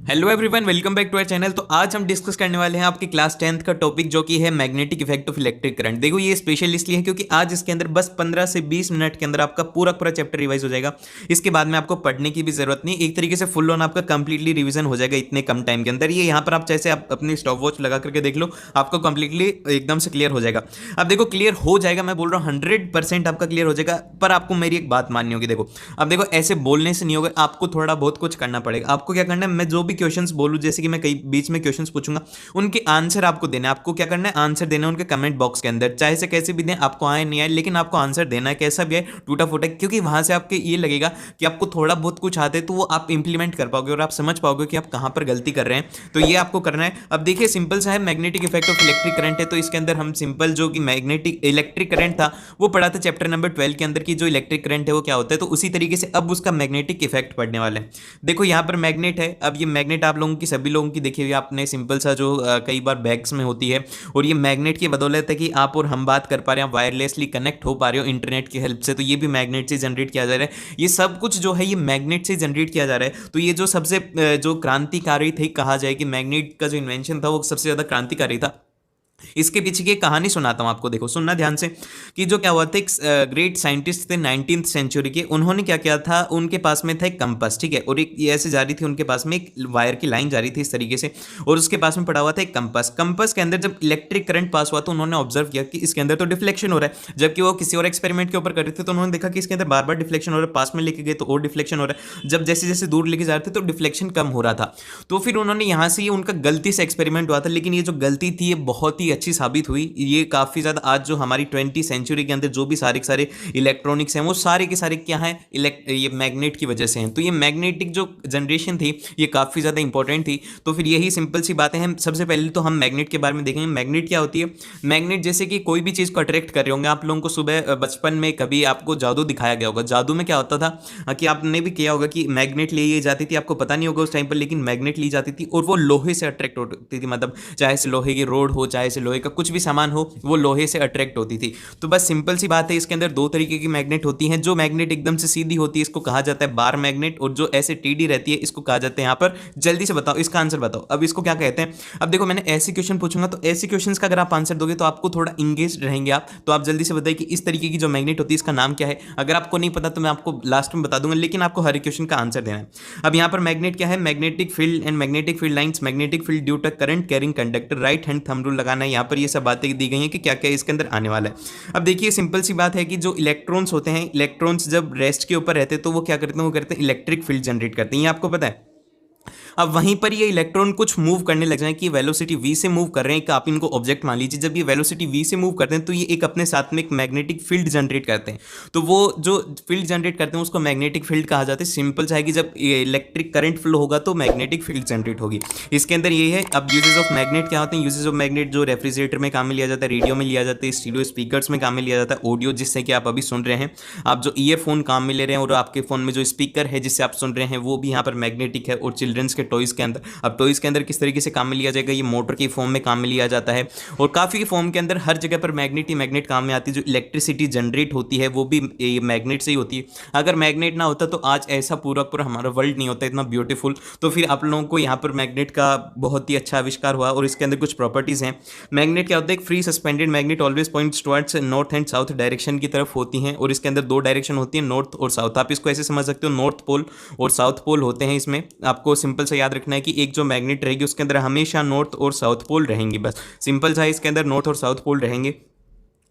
Hello everyone, welcome back to our channel. तो आज हम डिस्कस करने वाले हैं आपकी क्लास 10th का टॉपिक जो कि है magnetic effect of electric current. देखो ये स्पेशल इसलिए है क्योंकि आज इसके अंदर बस 15 से 20 मिनट के अंदर आपका पूरा पूरा चैप्टर रिवाइज हो जाएगा। इसके बाद में आपको पढ़ने की भी जरूरत नहीं, एक तरीके से फुल ऑन आपका कंप्लीटली रिवीजन हो जाएगा इतने कम टाइम के अंदर। ये यहाँ पर आप जैसे आप अपनी स्टॉप वॉच लगा करके देख लो, आपको कंप्लीटली एकदम से क्लियर हो जाएगा। अब देखो क्लियर हो जाएगा, मैं बोल रहा हूँ 100% आपका क्लियर हो जाएगा, पर आपको मेरी एक बात माननी होगी। देखो अब देखो ऐसे बोलने से नहीं होगा, आपको थोड़ा बहुत कुछ करना पड़ेगा। आपको क्या करना है, मैं जो भी क्वेश्चंस बोलूं, जैसे कि मैं कई बीच में क्वेश्चंस पूछूंगा, उनके आंसर आपको देना है। आपको क्या करना है, आंसर देना है उनके कमेंट बॉक्स के अंदर, चाहे से कैसे भी दें, आपको आए नहीं आए, लेकिन आपको आंसर देना है, कैसा भी है, टूटा फूटा, क्योंकि वहां से आपके ये लगेगा कि आपको थोड़ा बहुत कुछ आते तो वो आप इंप्लीमेंट कर पाओगे और आप समझ पाओगे कि आप कहां पर गलती कर रहे हैं। तो ये आपको करना है। अब देखिए सिंपल सा है, magnetic effect of electric current है, तो इसके अंदर हम सिंपल जो कि मैग्नेटिक इलेक्ट्रिक करंट था वो पढ़ा था चैप्टर नंबर 12 के अंदर की जो इलेक्ट्रिक करंट है वो क्या होता है। तो उसी तरीके से अब उसका मैग्नेटिक इफेक्ट पढ़ने वाले हैं। देखो यहाँ पर मैग्नेट है। अब ये मैग्नेट आप लोगों की सभी लोगों की देखी हुई आपने, सिंपल सा जो कई बार बैग्स में होती है, और ये मैग्नेट की बदौलत है कि आप और हम बात कर पा रहे हैं, वायरलेसली कनेक्ट हो पा रहे हो इंटरनेट की हेल्प से। तो ये भी मैग्नेट से जनरेट किया जा रहा है। ये सब कुछ जो है ये मैग्नेट से जनरेट किया जा रहा है। तो ये जो सबसे जो क्रांतिकारी थे, कहा जाए कि मैग्नेट का जो इन्वेंशन था वो सबसे ज्यादा क्रांतिकारी था। इसके पीछे की एक कहानी सुनाता हूं आपको, देखो सुनना ध्यान से। कि जो क्या हुआ था, एक ग्रेट साइंटिस्ट थे 19th सेंचुरी के, उन्होंने क्या किया था, उनके पास में था एक कंपास, ठीक है, और एक ये ऐसे जा रही थी, उनके पास में एक वायर की लाइन जा रही थी इस तरीके से, और उसके पास में पड़ा हुआ था एक कंपास। कंपास के अंदर जब इलेक्ट्रिक करंट पास हुआ तो उन्होंने ऑब्जर्व किया कि इसके अंदर तो डिफ्लेक्शन हो रहा है, जबकि वो किसी और एक्सपेरिमेंट के ऊपर कर रहे थे। तो उन्होंने देखा कि इसके अंदर बार बार डिफ्लेक्शन हो रहा है, पास में लेके गए तो और डिफ्लेक्शन हो रहा है, जब जैसे जैसे दूर लेके जा रहे थे तो डिफ्लेक्शन कम हो रहा था। तो फिर उन्होंने यहाँ से, ये उनका गलती से एक्सपेरिमेंट हुआ था, लेकिन ये जो गलती थी ये बहुत ही अच्छी साबित हुई। ये काफ़ी ज़्यादा आज जो हमारी 20th सेंचुरी के अंदर जो भी सारे के सारे इलेक्ट्रॉनिक्स हैं वो सारे के सारे क्या हैं, ये मैग्नेट की वजह से हैं। तो ये मैग्नेटिक जो जनरेशन थी ये काफ़ी ज़्यादा इंपॉर्टेंट थी। तो फिर यही सिंपल सी बातें हैं। सबसे पहले तो हम मैग्नेट के बारे में देखेंगे। मैग्नेट क्या होती है। मैग्नेट जैसे कि कोई भी चीज़ को अट्रैक्ट कर रहे होंगे आप लोगों को, सुबह बचपन में कभी आपको जादू दिखाया गया होगा। जादू में क्या होता था कि आपने भी किया होगा कि मैग्नेट ली जाती थी, आपको पता नहीं होगा उस टाइम पर, लेकिन मैग्नेट ली जाती थी और वो लोहे से अट्रैक्ट होती थी। मतलब चाहे से लोहे की रोड हो, चाहे से लोहे का कुछ भी सामान हो, वो लोहे से अट्रैक्ट होती थी। तो बस सिंपल सी बात है, इसके अंदर दो तरीके की मैग्नेट होती हैं। जो मैग्नेट एकदम से सीधी होती है इसको कहा जाता है बार मैग्नेट, और जो ऐसे टीडी रहती है इसको कहा जाता है, यहाँ पर जल्दी से बताओ इसका आंसर बताओ, अब इसको क्या कहते हैं। अब देखो मैंने ऐसे क्वेश्चन पूछूंगा तो ऐसे क्वेश्चन का अगर आप आंसर दोगे तो आपको थोड़ा इंगेज रहेंगे आप, तो आप जल्दी से बताइए कि इस तरीके की जो मैग्नेट होती है इसका नाम क्या है। अगर आपको नहीं पता तो मैं आपको लास्ट में बता दूंगा, लेकिन आपको हर क्वेश्चन का आंसर देना है। अब यहाँ पर मैग्नेट क्या है, magnetic field and magnetic field lines, magnetic field due to current carrying conductor, right hand thumb rule लगाना है। यहाँ पर ये सब बातें दी गई हैं कि क्या क्या इसके अंदर आने वाला है। अब देखिए सिंपल सी बात है कि जो इलेक्ट्रॉन्स होते हैं, इलेक्ट्रॉन्स जब रेस्ट के ऊपर रहते हैं तो वो क्या करते हैं, वो करते हैं इलेक्ट्रिक फील्ड जनरेट करते हैं, ये आपको पता है। अब वहीं पर ये इलेक्ट्रॉन कुछ मूव करने लग जाए कि वेलोसिटी v से मूव कर रहे हैं, कि आप इनको ऑब्जेक्ट मान लीजिए। जब ये वेलोसिटी v से मूव करते हैं तो ये एक अपने साथ में एक मैग्नेटिक फील्ड जनरेट करते हैं। तो वो जो फील्ड जनरेट करते हैं उसको मैग्नेटिक फील्ड कहा जाता है। सिंपल सा है कि जब इलेक्ट्रिक करंट फ्लो होगा तो मैग्नेटिक फील्ड जनरेट होगी। इसके अंदर ये है। अब यूजेज ऑफ मैग्नेट क्या होते हैं। यूजेज ऑफ मैग्नेट जो रेफ्रिजरेटर में काम में लिया जाता है, रेडियो में लिया जाता है, स्टीरियो स्पीकर्स में काम में लिया जाता है, ऑडियो जिससे कि आप अभी सुन रहे हैं, आप जो ईयरफोन काम में ले रहे हैं, और आपके फोन में जो स्पीकर है जिससे आप सुन रहे हैं वो भी यहाँ पर मैग्नेटिक है। और चिल्ड्रंस के टॉयज के अंदर, अब टॉयज के अंदर किस तरीके से काम में लिया जाएगा, ये मोटर की फॉर्म में काम में लिया जाता है, और काफ़ी फॉर्म के अंदर हर जगह पर मैग्नेट ही मैग्नेट काम में आती है। जो इलेक्ट्रिसिटी जनरेट होती है वो भी मैग्नेट से ही होती है। अगर मैग्नेट ना होता तो आज ऐसा पूरा पूरा हमारा वर्ल्ड नहीं होता इतना ब्यूटीफुल। तो फिर आप लोगों को यहाँ पर मैग्नेट का बहुत ही अच्छा आविष्कार हुआ, और इसके अंदर कुछ प्रॉपर्टीज़ हैं। मैग्नेट क्या होता है, एक free suspended magnet always points towards north and south direction की तरफ होती हैं, और इसके अंदर दो डायरेक्शन होती है, नॉर्थ और साउथ। आप इसको ऐसे समझ सकते हो, नॉर्थ पोल और साउथ पोल होते हैं इसमें। आपको सिंपल से याद रखना है कि एक जो मैग्नेट रहेगी उसके अंदर हमेशा नॉर्थ और साउथ पोल रहेंगे। बस सिंपल सा है, इसके अंदर नॉर्थ और साउथ पोल रहेंगे।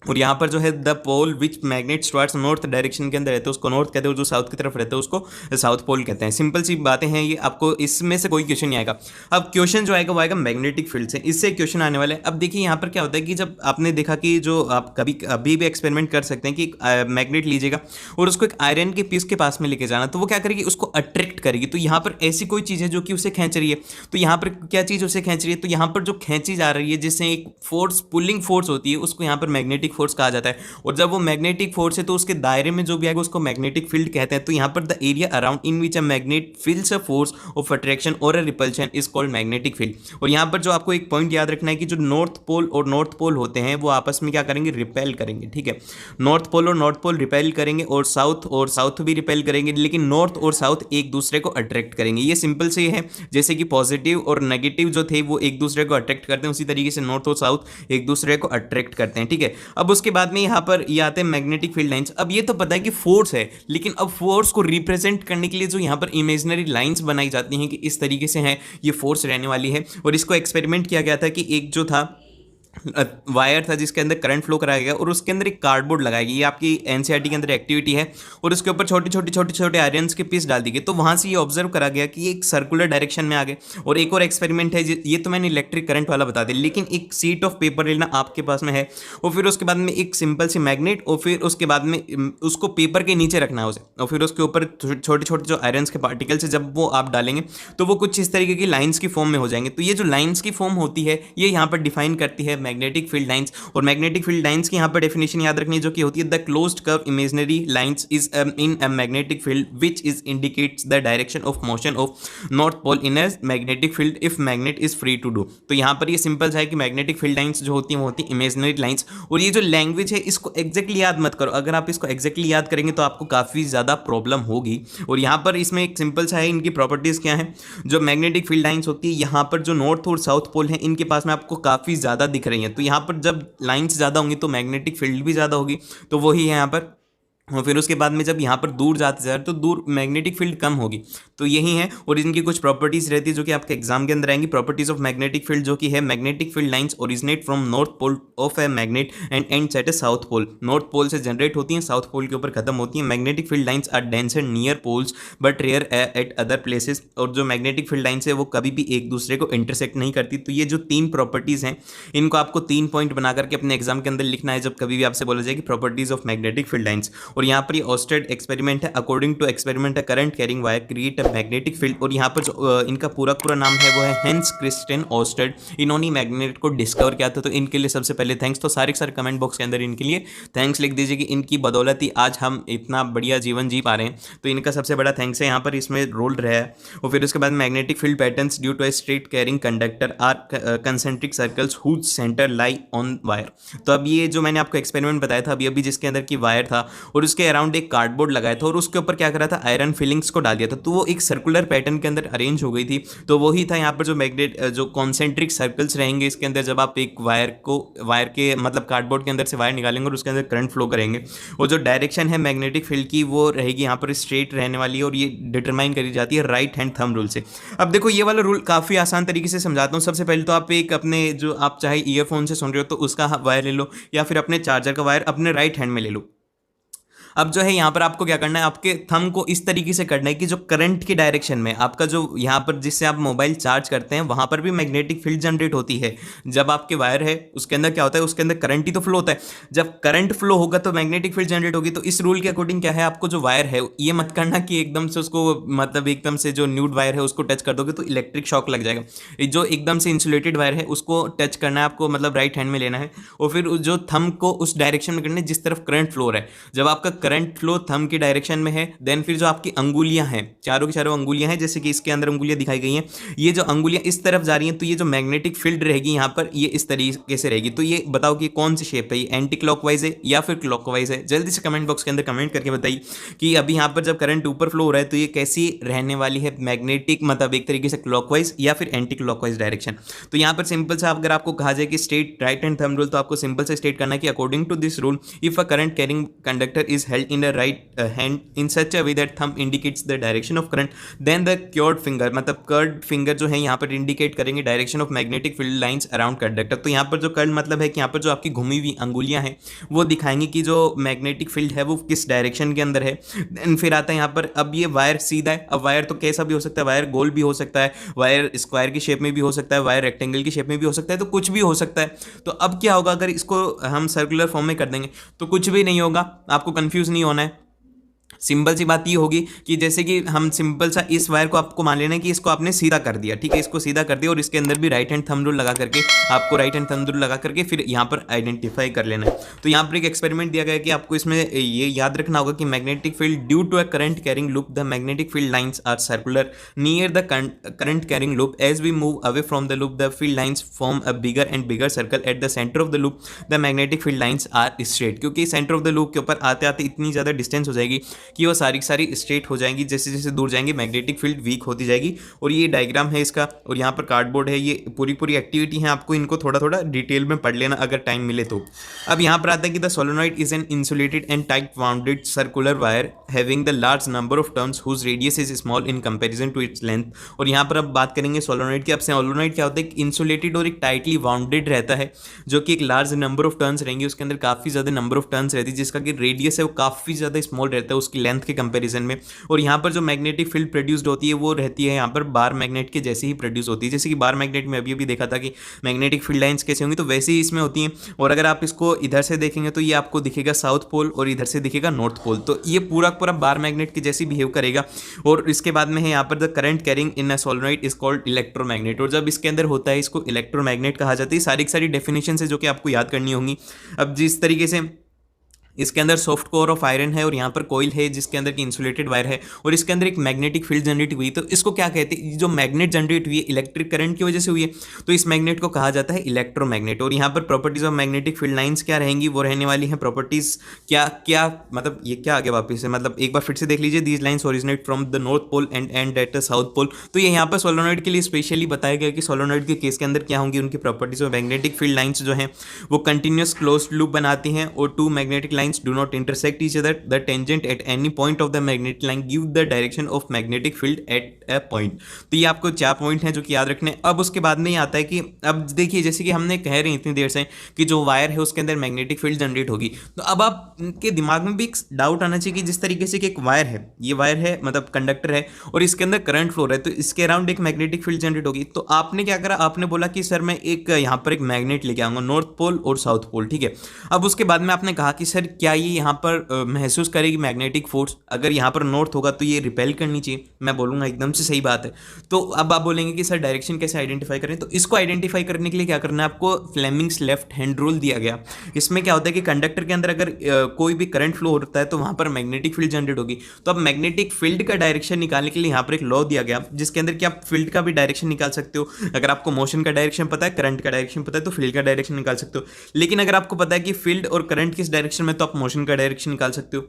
और यहाँ पर जो है the pole which magnet towards north direction के अंदर रहते हैं उसको नॉर्थ कहते हैं, और जो साउथ की तरफ रहते हैं उसको साउथ पोल कहते हैं। सिंपल सी बातें हैं ये, आपको इसमें से कोई क्वेश्चन नहीं आएगा। अब क्वेश्चन जो आएगा वो आएगा मैग्नेटिक फील्ड से, इससे क्वेश्चन आने वाला है। अब देखिए यहाँ पर क्या होता है कि जब आपने देखा कि जो आप कभी अभी भी एक्सपेरिमेंट कर सकते हैं कि मैग्नेट लीजिएगा और उसको एक आयरन के पीस के पास में लेके जाना, तो वो क्या करेगी, उसको अट्रैक्ट करेगी। तो यहाँ पर ऐसी कोई चीज़ है जो कि उसे खींच रही है। तो यहाँ पर क्या चीज़ उसे खींच रही है, तो यहाँ पर जो खींची जा रही है जिससे एक फोर्स, पुलिंग फोर्स होती है, उसको यहाँ पर मैग्नेटिक फोर्स कहा जाता है। और जब वो मैग्नेटिक फोर्स है तो उसके दायरे में जो भी आएगा उसको मैग्नेटिक फील्ड कहते हैं। तो यहाँ पर the area around in which a magnet feels a force of attraction और a repulsion is called magnetic field. और यहाँ पर जो आपको एक पॉइंट याद रखना है कि जो नॉर्थ पोल और नॉर्थ पोल होते हैं वो आपस में क्या करेंगे, रिपेल करेंगे। ठीक है, नॉर्थ पोल और नॉर्थ पोल रिपेल करेंगे और साउथ भी रिपेल करेंगे, लेकिन नॉर्थ और साउथ एक दूसरे को अट्रैक्ट करेंगे। ये सिंपल से है, जैसे कि पॉजिटिव और नेगेटिव जो थे वो एक दूसरे को अट्रैक्ट करते हैं, उसी तरीके से नॉर्थ और साउथ एक दूसरे को अट्रैक्ट करते हैं। ठीक है, अब उसके बाद में यहाँ पर ये आते हैं मैग्नेटिक फील्ड लाइंस। अब ये तो पता है कि फोर्स है, लेकिन अब फोर्स को रिप्रेजेंट करने के लिए जो यहाँ पर इमेजिनरी लाइंस बनाई जाती हैं कि इस तरीके से है ये फोर्स रहने वाली है। और इसको एक्सपेरिमेंट किया गया था कि एक जो था वायर था जिसके अंदर करंट फ्लो कराया गया और उसके अंदर एक कार्डबोर्ड लगाया गया। ये आपकी एनसीईआरटी के अंदर एक्टिविटी है। और उसके ऊपर छोटे छोटे आयरन्स के पीस डाल दी गए। तो वहां से ये ऑब्जर्व करा गया कि ये एक सर्कुलर डायरेक्शन में आ गए। और एक और एक्सपेरिमेंट है, ये तो मैंने इलेक्ट्रिक करंट वाला बता दिया, लेकिन एक सीट ऑफ पेपर लेना आपके पास में है और फिर उसके बाद में एक सिंपल सी मैग्नेट और फिर उसके बाद में उसको पेपर के नीचे रखना है उसे, और फिर उसके ऊपर छोटे छोटे जो आयरन्स के पार्टिकल्स है जब वो आप डालेंगे तो वो कुछ इस तरीके की लाइन्स की फॉर्म में हो जाएंगे। तो ये जो लाइन्स की फॉर्म होती है ये यहाँ पर डिफाइन करती है मैग्नेटिक फील्ड लाइन्स। और मैग्नेटिक फील्ड लाइंस की यहां पर डेफिनेशन याद रखनी जो कि होती है the closed curve imaginary lines is in a magnetic field which is indicates the direction of motion of north pole in a magnetic field if magnet is free to do. तो यहां पर ये सिंपल है कि magnetic field lines जो होती हैं वो होती है इमेजिनरी लाइंस। और ये जो लैंग्वेज है इसको एग्जैक्टली याद मत करो, अगर आप इसको एग्जैक्टली याद करेंगे तो आपको काफी ज्यादा प्रॉब्लम होगी। और यहां पर इसमें एक सिंपल सा है, इनकी प्रॉपर्टीज क्या है। जो मैग्नेटिक फील्ड लाइंस होती है यहां पर जो नॉर्थ और साउथ पोल है इनके पास में आपको काफी ज्यादा दिख रही है। तो यहां पर जब लाइंस ज़्यादा होंगी तो मैग्नेटिक फील्ड भी ज़्यादा होगी, तो वही है यहाँ पर। और फिर उसके बाद में जब यहाँ पर दूर जाते जा रहे तो दूर मैग्नेटिक फील्ड कम होगी। तो यही है। और इनकी कुछ प्रॉपर्टीज रहती है जो कि आपके एग्जाम के अंदर आएंगी। प्रॉपर्टीज ऑफ मैग्नेटिक फील्ड जो कि है magnetic field lines originate from north pole of a magnet and ends at a south pole. North pole से जनरेट होती हैं, साउथ पोल के ऊपर खत्म होती हैं। Magnetic field lines are denser near poles but rare at other places. और जो मैग्नेटिक फील्ड लाइंस है वो कभी भी एक दूसरे को इंटरसेक्ट नहीं करती। तो ये जो तीन प्रॉपर्टीज हैं इनको आपको 3 पॉइंट बना करके अपने एग्जाम के अंदर लिखना है जब कभी भी आपसे बोला जाए कि properties of magnetic field lines. और यहाँ पर ये एक्सपेरिमेंट है। According to experiment current carrying wire create a magnetic field. और यहाँ पर जो इनका पूरा नाम है वो है हेंस क्रिस्टियन ऑस्टेड। इन्होंने मैग्नेट को डिस्कवर किया था। तो इनके लिए सबसे पहले थैंक्स। तो सारे कमेंट बॉक्स के अंदर इनके लिए थैंक्स लिख दीजिए कि इनकी बदौलत ही आज हम इतना बढ़िया जीवन जी पा रहे हैं। तो इनका सबसे बड़ा थैंक्स है, यहाँ पर इसमें रोल रहा है। और फिर उसके बाद magnetic field patterns due to a straight carrying conductor are concentric circles whose centre lie on wire. तो अब ये जो मैंने आपको एक्सपेरिमेंट बताया था अभी जिसके अंदर की वायर था और उसके अराउंड एक कार्डबोर्ड लगाया था और उसके ऊपर क्या करा था, आयरन फिलिंग्स को डाल दिया था। तो वो एक सर्कुलर पैटर्न के अंदर अरेंज हो गई थी। तो वही था यहाँ पर जो मैग्नेट जो कॉन्सेंट्रिक सर्कल्स रहेंगे इसके अंदर, जब आप एक वायर के मतलब कार्डबोर्ड के अंदर से वायर निकालेंगे और उसके अंदर करंट फ्लो करेंगे और जो डायरेक्शन है मैग्नेटिक फील्ड की वो रहेगी यहाँ पर स्ट्रेट रहने वाली है। और ये डिटरमाइन करी जाती है राइट हैंड थंब रूल से। अब देखो ये वाला रूल काफ़ी आसान तरीके से समझाता हूँ। सबसे पहले तो आप एक अपने जो आप चाहे ईयरफोन से सुन रहे हो तो उसका वायर ले लो या फिर अपने चार्जर का वायर अपने राइट हैंड में ले लो। अब जो है यहाँ पर आपको क्या करना है, आपके थंब को इस तरीके से करना है कि जो करंट की डायरेक्शन में आपका जो यहाँ पर जिससे आप मोबाइल चार्ज करते हैं वहाँ पर भी मैग्नेटिक फील्ड जनरेट होती है। जब आपके वायर है उसके अंदर क्या होता है, उसके अंदर करंट ही तो फ्लो होता है। जब करंट फ्लो होगा तो मैग्नेटिक फील्ड जनरेट होगी। तो इस रूल के अकॉर्डिंग क्या है, आपको जो वायर है ये मत करना कि एकदम से उसको मतलब एकदम से जो न्यूड वायर है उसको टच कर दोगे तो इलेक्ट्रिक शॉक लग जाएगा। जो एकदम से इंसुलेटेड वायर है उसको टच करना है आपको, मतलब राइट हैंड में लेना है और फिर जो थंब को उस डायरेक्शन में करना है जिस तरफ करंट फ्लो रहा है। जब आपका करंट फ्लो थंब की डायरेक्शन में है देन फिर जो आपकी अंगुलियां हैं, चारों की चारों अंगुलियां हैं, जैसे कि इसके अंदर अंगुलियां दिखाई गई हैं, ये जो अंगुलियां इस तरफ जा रही हैं तो ये जो मैग्नेटिक फील्ड रहेगी यहाँ पर ये इस तरीके से रहेगी। तो ये बताओ कि कौन सी शेप है, ये एंटी क्लॉकवाइज है या फिर क्लॉकवाइज है। जल्दी से कमेंट बॉक्स के अंदर कमेंट करके बताइए कि अभी यहाँ पर जब करंट ऊपर फ्लो हो रहा है तो ये कैसी रहने वाली है, मैग्नेटिक मतलब एक तरीके से क्लॉकवाइज या फिर एंटी क्लॉकवाइज डायरेक्शन। तो यहाँ पर सिंपल सा अगर आपको कहा जाए कि state right hand thumb rule, तो आपको सिंपल से स्टेट करना है कि according to this rule if a current carrying conductor is held in a right hand in such a way that thumb indicates the direction of current then the curved finger मतलब curd finger जो है यहाँ पर indicate करेंगे direction of magnetic field lines around conductor. तो यहाँ पर जो कर्ड मतलब है कि यहाँ पर जो आपकी घूमी हुई अंगुलियां हैं वो दिखाएंगी कि जो मैग्नेटिक फील्ड है वो किस डायरेक्शन के अंदर है। देन फिर आता है यहाँ पर, अब ये वायर सीधा है। अब वायर तो कैसा भी हो सकता है, वायर गोल भी हो सकता है, वायर स्क्वायर की शेप में भी हो सकता है, वायर रेक्टेंगल की शेप में भी हो सकता है, तो कुछ भी हो सकता है। तो अब क्या होगा अगर इसको हम सर्कुलर फॉर्म में कर देंगे तो कुछ भी नहीं होगा, आपको कंफ्यूज नहीं होना है। सिंपल सी बात ये होगी कि जैसे कि हम सिंपल सा इस वायर को आपको मान लेना है कि इसको आपने सीधा कर दिया, ठीक है, इसको सीधा कर दिया और इसके अंदर भी राइट हैंड थंब रूल लगा करके आपको राइट हैंड थंब रूल लगा करके फिर यहाँ पर आइडेंटिफाई कर लेना है। तो यहाँ पर एक एक्सपेरिमेंट दिया गया है कि आपको इसमें ये याद रखना होगा कि magnetic field due to a current carrying loop the magnetic field lines are circular near the current carrying loop as we move away from the loop the field lines form a bigger and bigger circle at the centre of the loop the magnetic field lines are straight, क्योंकि centre of the loop के ऊपर आते आते इतनी ज़्यादा distance हो जाएगी कि वो सारी स्ट्रेट हो जाएंगी, जैसे जैसे दूर जाएंगे मैग्नेटिक फील्ड वीक होती जाएगी। और ये डायग्राम है इसका और यहाँ पर कार्डबोर्ड है, ये पूरी एक्टिविटी है, आपको इनको थोड़ा थोड़ा डिटेल में पढ़ लेना अगर टाइम मिले तो। अब यहाँ पर आता है कि the solenoid is an insulated and tight wounded circular wire having the large number of turns whose radius is small in comparison to its length. और यहाँ पर अब बात करेंगे सोलोनॉइड की। अब सोलोनॉइड क्या होता है, इंसुलेटेड और एक टाइटली वाउंडेड रहता है, जो कि एक लार्ज नंबर ऑफ टर्न्स रहेंगे, उसके अंदर काफ़ी ज़्यादा नंबर ऑफ टर्न्स रहती है, जिसका कि रेडियस है वो काफ़ी ज़्यादा स्मॉल रहता है उसकी लेंथ के कंपैरिजन में। और यहाँ पर जो मैग्नेटिक फील्ड प्रोड्यूस्ड होती है वो रहती है यहाँ पर बार मैग्नेट के जैसे ही प्रोड्यूस होती है, जैसे कि बार मैग्नेट में अभी देखा था कि मैग्नेटिक फील्ड लाइंस कैसे होंगी, तो वैसे ही इसमें होती हैं। और अगर आप इसको इधर से देखेंगे तो ये आपको दिखेगा साउथ पोल और इधर से दिखेगा नॉर्थ पोल, तो ये पूरा बार मैग्नेट के जैसी बिहेव करेगा। और इसके बाद में है यहाँ पर the current carrying in a solenoid is called electromagnet, और जब इसके अंदर होता है इसको इलेक्ट्रोमैग्नेट कहा जाता है। सारी की सारी डेफिनेशन है जो कि आपको याद करनी होंगी। अब जिस तरीके से इसके अंदर सॉफ्ट कोर ऑफ आयरन है और यहाँ पर कोयल है जिसके अंदर की इंसुलेटेड वायर है और इसके अंदर एक मैग्नेटिक फील्ड जनरेट हुई, तो इसको क्या कहते हैं, जो मैग्नेट जनरेट हुई है इलेक्ट्रिक करंट की वजह से हुई है, तो इस मैग्नेट को कहा जाता है इलेक्ट्रोमैग्नेट। और यहाँ पर properties of magnetic field lines क्या रहेंगी, वो रहने वाली हैं प्रॉपर्टीज क्या मतलब ये क्या आगे वापस है, मतलब एक बार फिर से देख लीजिए, these lines originate from the north pole and at the south pole. तो ये यहाँ पर सोलोनॉइड के लिए स्पेशली बताया गया कि सोलोनॉइड के केस के अंदर क्या होंगी उनकी properties of magnetic field lines जो है वो कंटिन्यूस क्लोज्ड लूप बनाती हैं और two magnetic lines do not intersect each other. The tangent at any point of the magnetic line give the direction of magnetic field at a point. तो ये आपको 4 point हैं जो कि याद रखने। अब उसके बाद में ये आता है कि अब देखिए जैसे कि हमने कह रहे हैं इतनी देर से कि जो वायर है उसके अंदर मैग्नेटिक फील्ड जनरेट होगी, तो अब आपके दिमाग में भी एक डाउट आना चाहिए कि जिस तरीके से कि एक वायर है, ये वायर है मतलब कंडक्टर है और इसके अंदर करंट फ्लो है, तो इसके अराउंड एक मैग्नेटिक फील्ड जनरेट होगी। तो आपने क्या करा, आपने बोला कि सर मैं एक यहाँ पर एक मैग्नेट लेके आऊंगा नॉर्थ पोल और साउथ पोल, ठीक है। अब उसके बाद में आपने कहा कि सर क्या ये यहाँ पर महसूस करेगी मैग्नेटिक फोर्स, अगर यहाँ पर नॉर्थ होगा तो ये रिपेल करनी चाहिए। मैं बोलूँगा एकदम से सही बात है। तो अब आप बोलेंगे कि सर डायरेक्शन कैसे आइडेंटिफाई करें, तो इसको आइडेंटिफाई करने के लिए क्या करना है, आपको फ्लेमिंग्स लेफ्ट हैंड रूल दिया गया। इसमें क्या होता है कि कंडक्टर के अंदर अगर कोई भी करंट फ्लो होता है तो वहाँ पर मैग्नेटिक फील्ड जनरेट होगी। तो अब मैग्नेटिक फील्ड का डायरेक्शन निकालने के लिए यहाँ पर एक लॉ दिया गया जिसके अंदर कि आप फील्ड का भी डायरेक्शन निकाल सकते हो। अगर आपको मोशन का डायरेक्शन पता है, करंट का डायरेक्शन पता है, तो फील्ड का डायरेक्शन निकाल सकते हो। लेकिन अगर आपको पता है कि फील्ड और करंट किस डायरेक्शन में, तो आप मोशन का डायरेक्शन निकाल सकते हो।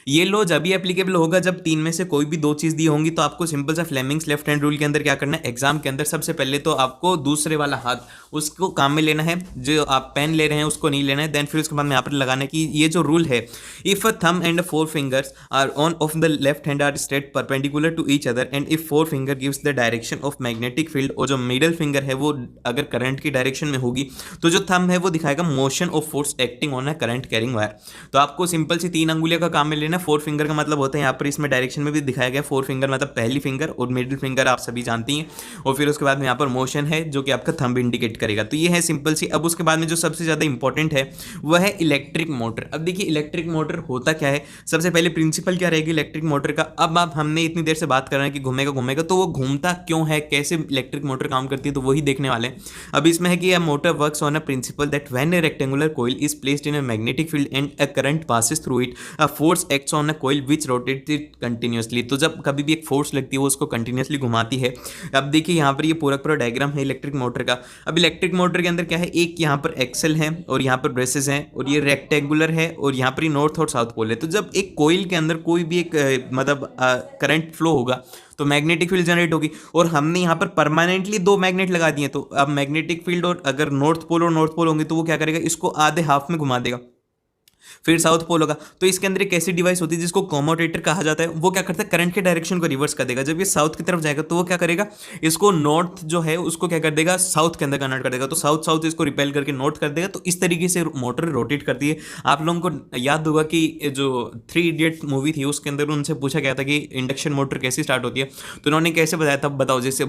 ये लॉ जब भी एप्लीकेबल होगा जब तीन में से कोई भी दो चीज़ दी होंगी। तो आपको सिंपल सा फ्लेमिंग्स लेफ्ट हैंड रूल के अंदर क्या करना है, एग्जाम के अंदर सबसे पहले तो आपको दूसरे वाला हाथ उसको काम में लेना है, जो आप पेन ले रहे हैं उसको नहीं लेना है। देन फिर उसके बाद में यहाँ पर लगाना है कि ये जो रूल है, if a thumb and four fingers are on of the left hand are straight perpendicular to each other and if four finger gives the direction of magnetic field, और जो मिडल फिंगर है वो अगर current की direction में होगी तो जो थंब है वो दिखाएगा motion of force acting on a current carrying wire. तो आपको सिंपल सी 3 अंगुलियों का काम में लेना। फोर फिंगर का मतलब होता है यहाँ पर इसमें डायरेक्शन में भी दिखाया गया, फोर फिंगर मतलब पहली फिंगर और मिडिल फिंगर आप सभी जानती हैं। और फिर उसके बाद में यहाँ पर मोशन है जो कि आपका थंब इंडिकेट करेगा। तो ये है सिंपल सी। अब उसके बाद में जो सबसे ज़्यादा इंपॉर्टेंट है वह है इलेक्ट्रिक मोटर। अब देखिए इलेक्ट्रिक मोटर होता क्या है, सबसे पहले प्रिंसिपल क्या रहेगी इलेक्ट्रिक मोटर का। अब आप हमने इतनी देर से बात कर रहे हैं कि घूमेगा, तो वो घूमता क्यों है, कैसे इलेक्ट्रिक मोटर काम करती है, तो वही देखने वाले हैं। अब इसमें है कि यह motor works on a principle that when a rectangular coil is placed in a magnetic field and a current passes through it, a force acts on a coil which rotates it continuously. तो जब कभी भी एक force लगती है वो उसको continuously घुमाती है। अब देखिए यहाँ पर ये पूरा डायग्राम है इलेक्ट्रिक मोटर का। अब इलेक्ट्रिक मोटर के अंदर क्या है, एक यहाँ पर एक्सल है और यहाँ पर ब्रेसेस हैं और ये रेक्टेंगुलर है और यहाँ पर ही नॉर्थ और साउथ पोल है। तो जब एक कोइल के अंदर कोई भी एक मतलब करंट फ्लो होगा तो मैग्नेटिक फील्ड जनरेट होगी। और हमने यहाँ पर परमानेंटली 2 मैग्नेट लगा दिए, तो अब मैग्नेटिक फील्ड और अगर नॉर्थ पोल होंगे तो वो क्या करेगा, इसको आधे हाफ में घुमा देगा। फिर साउथ पोल होगा तो इसके अंदर एक ऐसी डिवाइस होती है जिसको कॉमोटेटर कहा जाता है। वो क्या करता है, करंट के डायरेक्शन को रिवर्स कर देगा। जब ये साउथ की तरफ जाएगा तो वो क्या करेगा, इसको नॉर्थ जो है उसको क्या कर देगा, साउथ के अंदर कन्वर्ट कर देगा। तो साउथ इसको रिपेल करके नॉर्थ कर देगा। तो इस तरीके से मोटर रोटेट करती है। आप लोगों को याद होगा कि जो 3 इडियट मूवी थी उसके अंदर उनसे पूछा गया था कि इंडक्शन मोटर कैसे स्टार्ट होती है, तो उन्होंने कैसे बताया था, बताओ, जैसे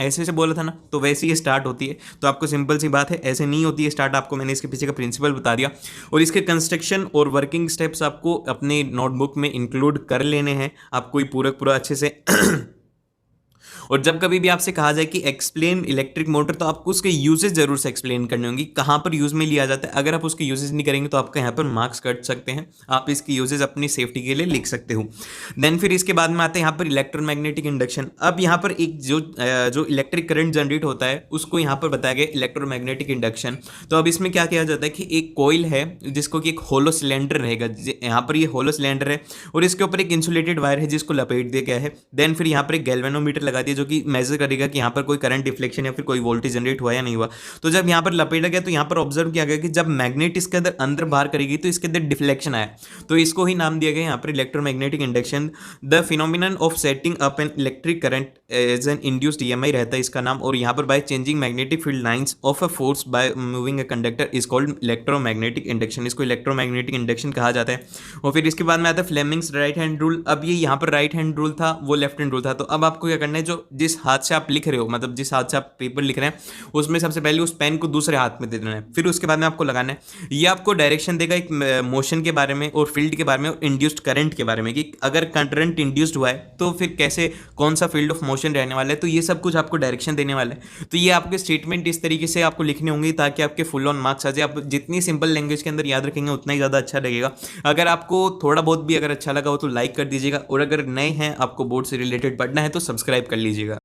ऐसे से बोला था ना, तो वैसे ही स्टार्ट होती है। तो आपको सिंपल सी बात है, ऐसे नहीं होती है स्टार्ट। आपको मैंने इसके पीछे का प्रिंसिपल बता दिया। और इसके कंस्ट्रक्शन इंट्रोडक्शन और वर्किंग स्टेप्स आपको अपने नोटबुक में इंक्लूड कर लेने हैं, आपको ये पूरा अच्छे से और जब कभी भी आपसे कहा जाए कि एक्सप्लेन इलेक्ट्रिक मोटर, तो आपको उसके यूजेस जरूर से एक्सप्लेन करने होंगे, कहाँ पर यूज में लिया जाता है। अगर आप उसके यूजेस नहीं करेंगे तो आपका यहाँ पर मार्क्स कट सकते हैं। आप इसके यूजेस अपनी सेफ्टी के लिए लिख सकते हो। देन फिर इसके बाद में आते हैं यहाँ पर इलेक्ट्रोमैग्नेटिक इंडक्शन। अब यहाँ पर एक जो इलेक्ट्रिक करंट जनरेट होता है उसको यहाँ पर बताया गया इलेक्ट्रोमैग्नेटिक इंडक्शन। तो अब इसमें क्या किया जाता है कि एक कॉइल है जिसको कि एक होलो सिलेंडर रहेगा, यहाँ पर ये होलो सिलेंडर है और इसके ऊपर एक इंसुलेटेड वायर है जिसको लपेट दिया गया है। देन फिर यहाँ पर एक गैल्वेनोमीटर लगा दिया जो कि मेजर करेगा कि यहाँ पर कोई करंट डिफ्लेक्शन या फिर कोई वोल्टेज जनरेट हुआ या नहीं हुआ। तो जब यहाँ पर लपेटा गया तो यहाँ पर ऑब्जर्व किया गया कि जब मैग्नेट इसके अंदर बाहर करेगी तो इसके अंदर डिफ्लेक्शन आया, तो इसको ही नाम दिया गया यहाँ पर electromagnetic induction. The phenomenon of setting up an electric current as an induced EMI रहता है इसका नाम। और यहाँ पर by changing magnetic field lines of a force by moving a conductor is called electromagnetic induction. इसको इलेक्ट्रोमैग्नेटिक इंडक्शन कहा जाता है। और फिर इसके बाद में आता है फ्लेमिंग्स राइट हैंड रूल। अब ये यहाँ पर राइट हैंड रूल था, वो लेफ्ट हैंड रूल था। तो अब आपको क्या करना है, जो जिस हाथ से आप लिख रहे हो, मतलब जिस हाथ से आप पेपर लिख रहे हैं उसमें सबसे पहले उस पेन को दूसरे हाथ में दे देना है, फिर उसके बाद में आपको लगाना है। ये आपको डायरेक्शन देगा एक मोशन के बारे में और फील्ड के बारे में और इंड्यूस्ड करंट के बारे में, कि अगर करंट इंड्यूस्ड हुआ है तो फिर कैसे कौन सा फील्ड ऑफ मोशन रहने वाला है। तो ये सब कुछ आपको डायरेक्शन देने वाला है। तो ये आपके स्टेटमेंट इस तरीके से आपको लिखने होंगे ताकि आपके फुल ऑन मार्क्स आ जाए। आप जितनी सिंपल लैंग्वेज के अंदर याद रखेंगे उतना ही ज़्यादा अच्छा लगेगा। अगर आपको थोड़ा बहुत भी अगर अच्छा लगा हो तो लाइक कर दीजिएगा, और अगर नए हैं आपको बोर्ड से रिलेटेड पढ़ना है तो सब्सक्राइब कर लीजिएगा।